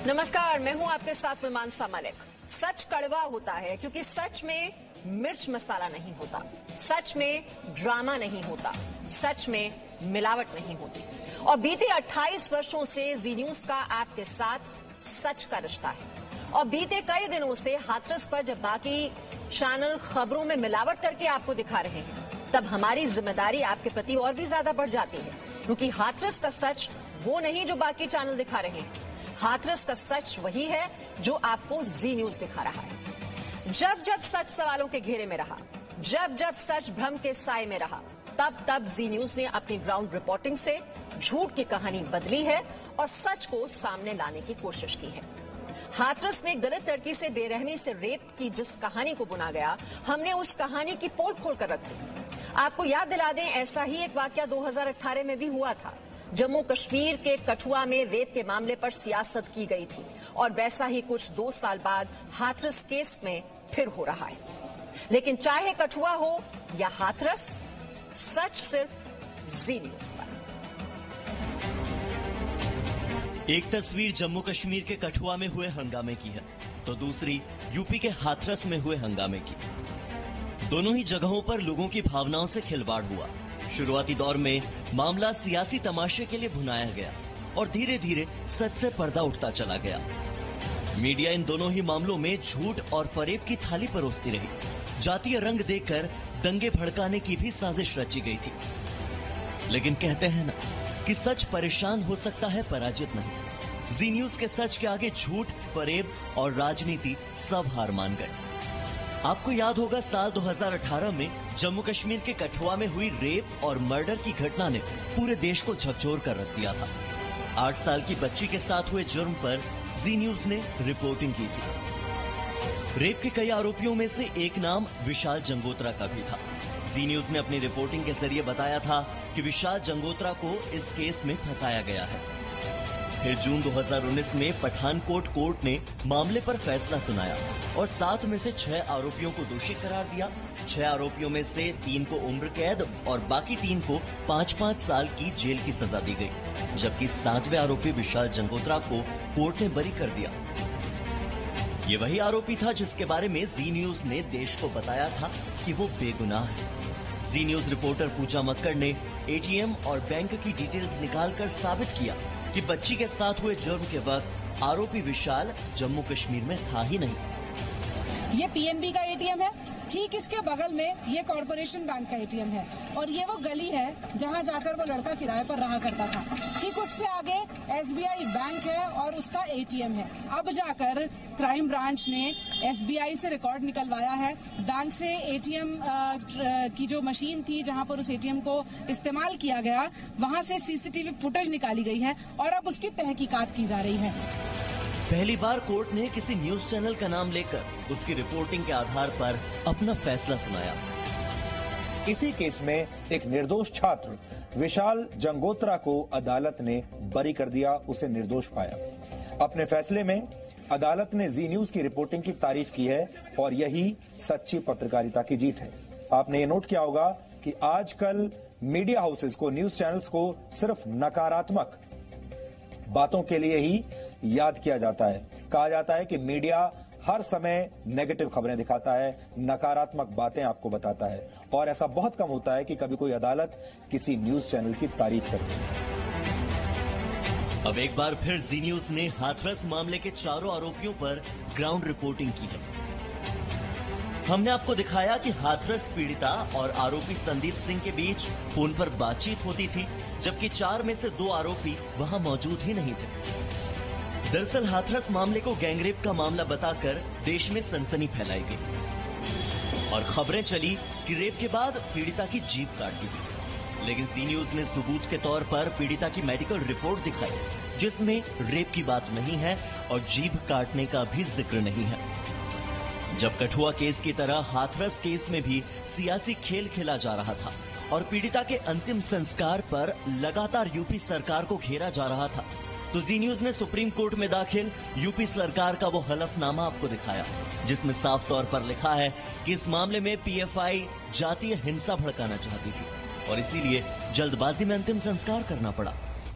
नमस्कार, मैं हूं आपके साथ में मानसा मलिक। सच कड़वा होता है क्योंकि सच में मिर्च मसाला नहीं होता, सच में ड्रामा नहीं होता, सच में मिलावट नहीं होती। और बीते 28 वर्षों से जी न्यूज का आपके साथ सच का रिश्ता है। और बीते कई दिनों से हाथरस पर जब बाकी चैनल खबरों में मिलावट करके आपको दिखा रहे हैं, तब हमारी जिम्मेदारी आपके प्रति और भी ज्यादा बढ़ जाती है, क्योंकि हाथरस का सच वो नहीं जो बाकी चैनल दिखा रहे हैं। हाथरस का सच वही है जो आपको जी न्यूज दिखा रहा है। जब जब सच सवालों के घेरे में रहा, जब जब सच भ्रम के साए में रहा, तब तब जी न्यूज ने अपनी ग्राउंड रिपोर्टिंग से झूठ की कहानी बदली है और सच को सामने लाने की कोशिश की है। हाथरस में एक दलित लड़की से बेरहमी से रेप की जिस कहानी को बुना गया, हमने उस कहानी की पोल खोल कर रखी। आपको याद दिला दें, ऐसा ही एक वाकया 2018 में भी हुआ था। जम्मू कश्मीर के कठुआ में रेप के मामले पर सियासत की गई थी और वैसा ही कुछ 2 साल बाद हाथरस केस में फिर हो रहा है। लेकिन चाहे कठुआ हो या हाथरस, सच सिर्फ जी न्यूज पर। एक तस्वीर जम्मू कश्मीर के कठुआ में हुए हंगामे की है, तो दूसरी यूपी के हाथरस में हुए हंगामे की। दोनों ही जगहों पर लोगों की भावनाओं से खिलवाड़ हुआ। शुरुआती दौर में मामला सियासी तमाशे के लिए भुनाया गया और धीरे धीरे सच से पर्दा उठता चला गया। मीडिया इन दोनों ही मामलों में झूठ और फरेब की थाली परोसती रही। जातीय रंग देकर दंगे भड़काने की भी साजिश रची गई थी। लेकिन कहते हैं ना कि सच परेशान हो सकता है, पराजित नहीं। जी न्यूज के सच के आगे झूठ, फरेब और राजनीति सब हार मान गए। आपको याद होगा, साल 2018 में जम्मू कश्मीर के कठुआ में हुई रेप और मर्डर की घटना ने पूरे देश को झकझोर कर रख दिया था। 8 साल की बच्ची के साथ हुए जुर्म पर जी न्यूज ने रिपोर्टिंग की थी। रेप के कई आरोपियों में से एक नाम विशाल जंगोत्रा का भी था। जी न्यूज ने अपनी रिपोर्टिंग के जरिए बताया था कि विशाल जंगोत्रा को इस केस में फंसाया गया है। फिर जून 2019 में पठानकोट कोर्ट ने मामले पर फैसला सुनाया और 7 में से 6 आरोपियों को दोषी करार दिया। 6 आरोपियों में से 3 को उम्र कैद और बाकी 3 को 5-5 साल की जेल की सजा दी गई, जबकि 7वें आरोपी विशाल जंगोत्रा को कोर्ट ने बरी कर दिया। ये वही आरोपी था जिसके बारे में जी न्यूज ने देश को बताया था कि वो बेगुनाह है। जी न्यूज रिपोर्टर पूजा मक्कड़ ने एटीएम और बैंक की डिटेल्स निकालकर साबित किया कि बच्ची के साथ हुए जुर्म के वक्त आरोपी विशाल जम्मू कश्मीर में था ही नहीं। ये पीएनबी का एटीएम है, ठीक इसके बगल में ये कॉर्पोरेशन बैंक का एटीएम है और ये वो गली है जहां जाकर वो लड़का किराए पर रहा करता था। ठीक उससे आगे एसबीआई बैंक है और उसका एटीएम है। अब जाकर क्राइम ब्रांच ने एसबीआई से रिकॉर्ड निकलवाया है, बैंक से एटीएम की जो मशीन थी जहां पर उस एटीएम को इस्तेमाल किया गया, वहां से सीसीटीवी फुटेज निकाली गई है और अब उसकी तहकीकात की जा रही है। पहली बार कोर्ट ने किसी न्यूज चैनल का नाम लेकर उसकी रिपोर्टिंग के आधार पर अपना फैसला सुनाया। इसी केस में एक निर्दोष छात्र विशाल जंगोत्रा को अदालत ने बरी कर दिया, उसे निर्दोष पाया। अपने फैसले में अदालत ने जी न्यूज की रिपोर्टिंग की तारीफ की है और यही सच्ची पत्रकारिता की जीत है। आपने ये नोट किया होगा कि आजकल मीडिया हाउसेस को, न्यूज चैनल्स को सिर्फ नकारात्मक बातों के लिए ही याद किया जाता है। कहा जाता है कि मीडिया हर समय नेगेटिव खबरें दिखाता है, नकारात्मक बातें आपको बताता है, और ऐसा बहुत कम होता है कि कभी कोई अदालत किसी न्यूज चैनल की तारीफ करती है। अब एक बार फिर जी न्यूज ने हाथरस मामले के चारों आरोपियों पर ग्राउंड रिपोर्टिंग की है। हमने आपको दिखाया कि हाथरस पीड़िता और आरोपी संदीप सिंह के बीच फोन पर बातचीत होती थी, जबकि 4 में से 2 आरोपी वहां मौजूद ही नहीं थे। दरअसल हाथरस मामले को गैंगरेप का मामला बताकर देश में सनसनी फैलाई गई और खबरें चली कि रेप के बाद पीड़िता की जीभ काट दी थी। लेकिन जी न्यूज ने सबूत के तौर पर पीड़िता की मेडिकल रिपोर्ट दिखाई, जिसमें रेप की बात नहीं है और जीभ काटने का भी जिक्र नहीं है। जब कठुआ केस की तरह हाथरस केस में भी सियासी खेल खेला जा रहा था और पीड़िता के अंतिम संस्कार पर लगातार यूपी सरकार को घेरा जा रहा था, तो जी न्यूज ने सुप्रीम कोर्ट में दाखिल यूपी सरकार का वो हलफनामा आपको दिखाया, जिसमें साफ तौर पर लिखा है कि इस मामले में पीएफआई जातीय हिंसा भड़काना चाहती थी और इसीलिए जल्दबाजी में अंतिम संस्कार करना पड़ा।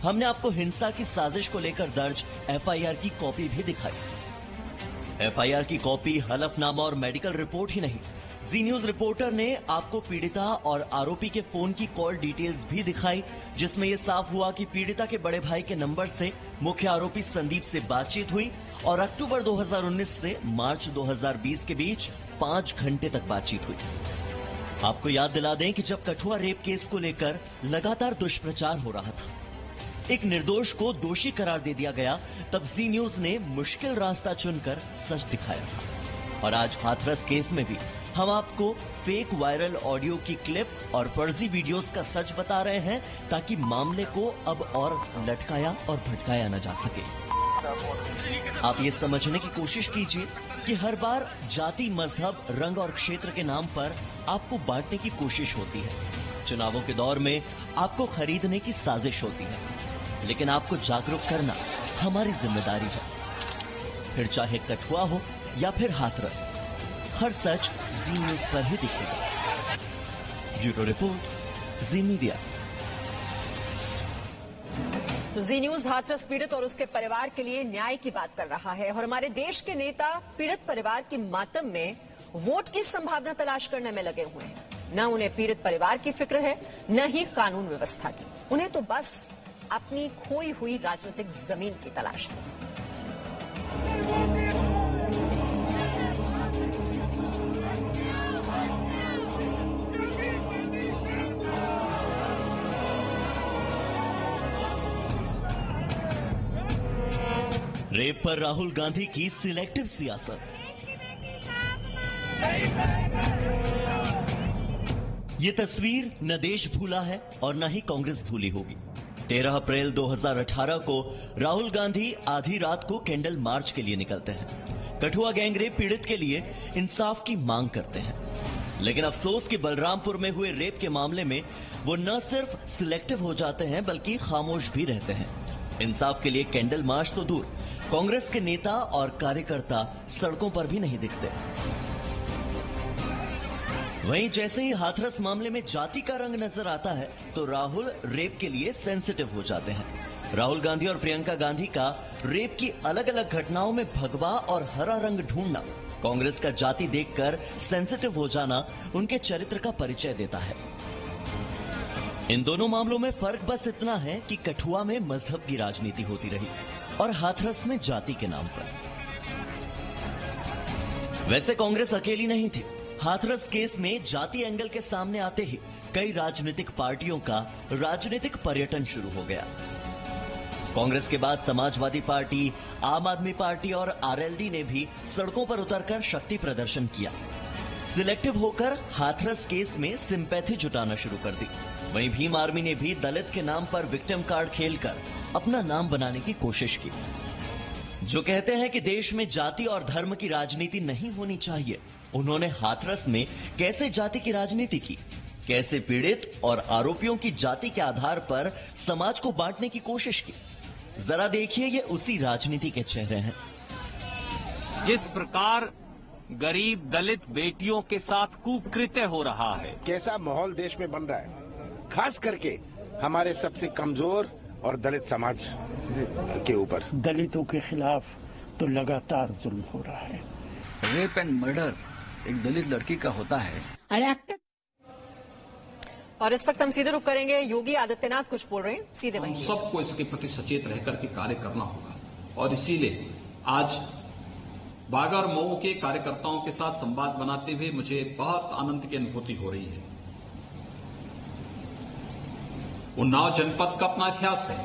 हमने आपको हिंसा की साजिश को लेकर दर्ज एफआईआर की कॉपी भी दिखाई। एफआईआर की कॉपी, हलफनामा और मेडिकल रिपोर्ट ही नहीं, जी न्यूज रिपोर्टर ने आपको पीड़िता और आरोपी के फोन की कॉल डिटेल्स भी दिखाई, जिसमें यह साफ हुआ कि पीड़िता के बड़े भाई के नंबर से मुख्य आरोपी संदीप से बातचीत हुई और अक्टूबर 2019 से मार्च 2020 के बीच 5 घंटे तक बातचीत हुई। आपको याद दिला दें कि जब कठुआ रेप केस को लेकर लगातार दुष्प्रचार हो रहा था, एक निर्दोष को दोषी करार दे दिया गया, तब जी न्यूज ने मुश्किल रास्ता चुनकर सच दिखाया था। और आज हाथरस केस में भी हम आपको फेक वायरल ऑडियो की क्लिप और फर्जी वीडियोस का सच बता रहे हैं, ताकि मामले को अब और लटकाया और भटकाया न जा सके। आप ये समझने की कोशिश कीजिए कि हर बार जाति, मजहब, रंग और क्षेत्र के नाम पर आपको बांटने की कोशिश होती है। चुनावों के दौर में आपको खरीदने की साजिश होती है, लेकिन आपको जागरूक करना हमारी जिम्मेदारी है। फिर चाहे कठुआ हो या फिर हाथरस, हर सच जी न्यूज पर ही दिखेगा। ब्यूरो रिपोर्ट, जी मीडिया। तो जी न्यूज हाथरस पीड़ित और उसके परिवार के लिए न्याय की बात कर रहा है और हमारे देश के नेता पीड़ित परिवार की मातम में वोट की संभावना तलाश करने में लगे हुए हैं। न उन्हें पीड़ित परिवार की फिक्र है, न ही कानून व्यवस्था की। उन्हें तो बस अपनी खोई हुई राजनीतिक जमीन की तलाश है। रेप पर राहुल गांधी की सिलेक्टिव सियासत। ये तस्वीर न देश भूला है और न ही कांग्रेस भूली होगी। 13 अप्रैल 2018 को राहुल गांधी आधी रात को कैंडल मार्च के लिए निकलते हैं। कठुआ गैंगरेप पीड़ित के लिए इंसाफ की मांग करते हैं, लेकिन अफसोस कि बलरामपुर में हुए रेप के मामले में वो न सिर्फ सिलेक्टिव हो जाते हैं बल्कि खामोश भी रहते हैं। इंसाफ के लिए कैंडल मार्च तो दूर, कांग्रेस के नेता और कार्यकर्ता सड़कों पर भी नहीं दिखते। वहीं जैसे ही हाथरस मामले में जाति का रंग नजर आता है तो राहुल रेप के लिए सेंसिटिव हो जाते हैं। राहुल गांधी और प्रियंका गांधी का रेप की अलग अलग घटनाओं में भगवा और हरा रंग ढूंढना, कांग्रेस का जाति देखकर सेंसिटिव हो जाना उनके चरित्र का परिचय देता है। इन दोनों मामलों में फर्क बस इतना है कि कठुआ में मजहब की राजनीति होती रही और हाथरस में जाति के नाम पर। वैसे कांग्रेस अकेली नहीं थी। हाथरस केस में जाति एंगल के सामने आते ही कई राजनीतिक पार्टियों का राजनीतिक पर्यटन शुरू हो गया। कांग्रेस के बाद समाजवादी पार्टी, आम आदमी पार्टी और आरएलडी ने भी सड़कों पर उतरकर शक्ति प्रदर्शन किया। सिलेक्टिव होकर हाथरस केस में सिंपैथी जुटाना शुरू कर दी। वहीं भीम आर्मी ने भी दलित के नाम पर विक्टिम कार्ड खेलकर अपना नाम बनाने की कोशिश की। जो कहते हैं कि देश में जाति और धर्म की राजनीति नहीं होनी चाहिए, उन्होंने हाथरस में कैसे जाति की राजनीति की, कैसे पीड़ित और आरोपियों की जाति के आधार पर समाज को बांटने की कोशिश की। जरा देखिए, ये उसी राजनीति के चेहरे हैं। जिस प्रकार गरीब दलित बेटियों के साथ कुकृत्य हो रहा है, कैसा माहौल देश में बन रहा है, खास करके हमारे सबसे कमजोर और दलित समाज के ऊपर। दलितों के खिलाफ तो लगातार जुल्म हो रहा है। रेप एंड मर्डर एक दलित लड़की का होता है। और इस वक्त हम सीधे रुक करेंगे, योगी आदित्यनाथ कुछ बोल रहे हैं, सीधे वहीं। सबको इसके प्रति सचेत रह करके कार्य करना होगा और इसीलिए आज बागा और मऊ के कार्यकर्ताओं के साथ संवाद बनाते हुए मुझे बहुत आनंद की अनुभूति हो रही है। उन्नाव जनपद का अपना इतिहास है,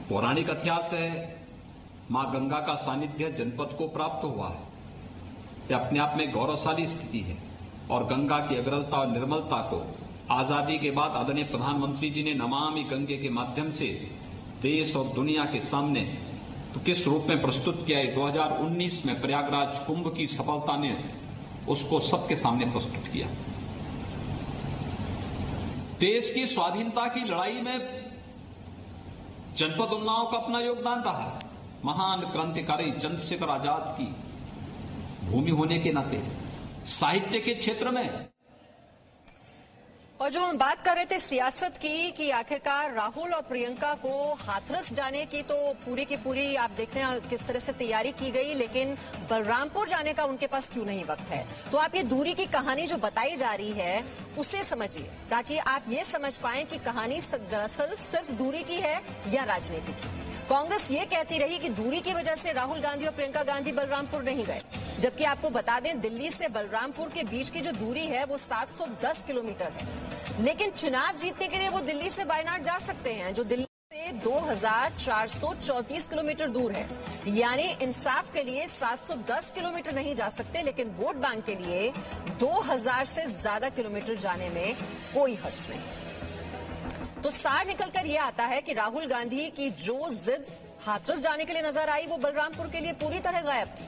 पौराणिक इतिहास है। मां गंगा का सानिध्य जनपद को प्राप्त हुआ है, यह अपने आप में गौरवशाली स्थिति है और गंगा की अग्रता और निर्मलता को आजादी के बाद आदरणीय प्रधानमंत्री जी ने नमामि गंगे के माध्यम से देश और दुनिया के सामने तो किस रूप में प्रस्तुत किया है। 2019 में प्रयागराज कुंभ की सफलता ने उसको सबके सामने प्रस्तुत किया। देश की स्वाधीनता की लड़ाई में जनपद उन्नाव का अपना योगदान रहा है। महान क्रांतिकारी चंद्रशेखर आजाद की भूमि होने के नाते साहित्य के क्षेत्र में और जो हम बात कर रहे थे सियासत की कि आखिरकार राहुल और प्रियंका को हाथरस जाने की तो पूरी की पूरी आप देख रहे हैं किस तरह से तैयारी की गई, लेकिन बलरामपुर जाने का उनके पास क्यों नहीं वक्त है। तो आप ये दूरी की कहानी जो बताई जा रही है उसे समझिए, ताकि आप ये समझ पाएं कि कहानी दरअसल सिर्फ दूरी की है या राजनीति की। कांग्रेस ये कहती रही कि दूरी की वजह से राहुल गांधी और प्रियंका गांधी बलरामपुर नहीं गए, जबकि आपको बता दें दिल्ली से बलरामपुर के बीच की जो दूरी है वो 710 किलोमीटर है। लेकिन चुनाव जीतने के लिए वो दिल्ली से वायनाड जा सकते हैं, जो दिल्ली से 2434 किलोमीटर दूर है। यानी इंसाफ के लिए 710 किलोमीटर नहीं जा सकते, लेकिन वोट बैंक के लिए 2000 से ज्यादा किलोमीटर जाने में कोई हर्ज नहीं। तो सार निकलकर यह आता है कि राहुल गांधी की जो जिद हाथरस जाने के लिए नजर आई वो बलरामपुर के लिए पूरी तरह गायब थी।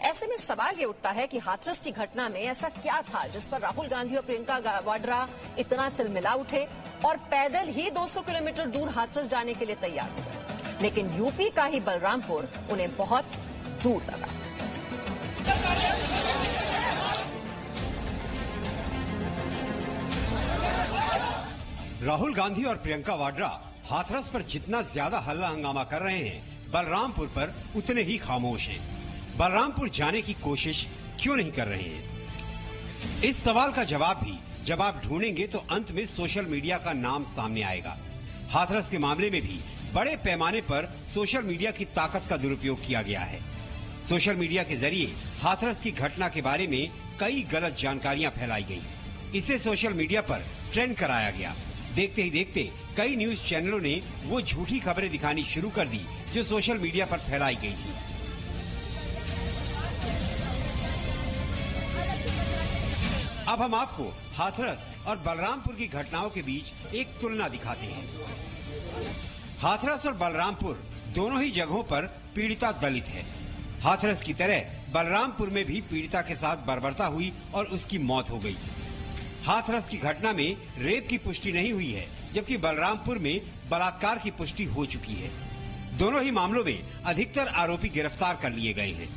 ऐसे में सवाल ये उठता है कि हाथरस की घटना में ऐसा क्या था जिस पर राहुल गांधी और प्रियंका वाड्रा इतना तिलमिला उठे और पैदल ही 200 किलोमीटर दूर हाथरस जाने के लिए तैयार हो गए। लेकिन यूपी का ही बलरामपुर उन्हें बहुत दूर लगा। राहुल गांधी और प्रियंका वाड्रा हाथरस पर जितना ज्यादा हल्ला हंगामा कर रहे हैं, बलरामपुर पर उतने ही खामोश हैं। बलरामपुर जाने की कोशिश क्यों नहीं कर रहे हैं? इस सवाल का जवाब भी जब आप ढूंढेंगे तो अंत में सोशल मीडिया का नाम सामने आएगा। हाथरस के मामले में भी बड़े पैमाने पर सोशल मीडिया की ताकत का दुरुपयोग किया गया है। सोशल मीडिया के जरिए हाथरस की घटना के बारे में कई गलत जानकारियां फैलाई गई। इसे सोशल मीडिया पर ट्रेंड कराया गया। देखते ही देखते कई न्यूज चैनलों ने वो झूठी खबरें दिखानी शुरू कर दी जो सोशल मीडिया पर फैलाई गई थी। अब हम आपको हाथरस और बलरामपुर की घटनाओं के बीच एक तुलना दिखाते हैं। हाथरस और बलरामपुर दोनों ही जगहों पर पीड़िता दलित है। हाथरस की तरह बलरामपुर में भी पीड़िता के साथ बर्बरता हुई और उसकी मौत हो गई। हाथरस की घटना में रेप की पुष्टि नहीं हुई है, जबकि बलरामपुर में बलात्कार की पुष्टि हो चुकी है। दोनों ही मामलों में अधिकतर आरोपी गिरफ्तार कर लिए गए हैं।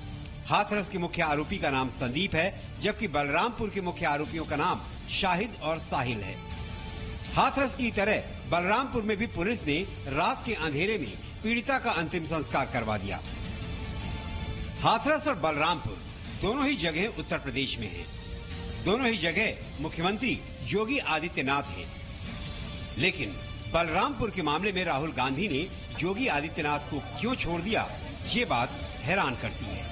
हाथरस के मुख्य आरोपी का नाम संदीप है, जबकि बलरामपुर के मुख्य आरोपियों का नाम शाहिद और साहिल है। हाथरस की तरह बलरामपुर में भी पुलिस ने रात के अंधेरे में पीड़िता का अंतिम संस्कार करवा दिया। हाथरस और बलरामपुर दोनों ही जगह उत्तर प्रदेश में है। दोनों ही जगह मुख्यमंत्री योगी आदित्यनाथ हैं। लेकिन बलरामपुर के मामले में राहुल गांधी ने योगी आदित्यनाथ को क्यों छोड़ दिया, ये बात हैरान करती है।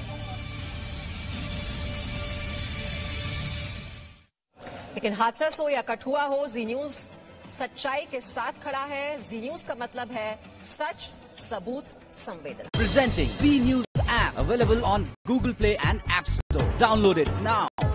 लेकिन हाथरस हो या कठुआ हो, जी न्यूज सच्चाई के साथ खड़ा है। जी न्यूज का मतलब है सच, सबूत, संवेदना। Presenting B News app available on Google Play and App Store. Download it now.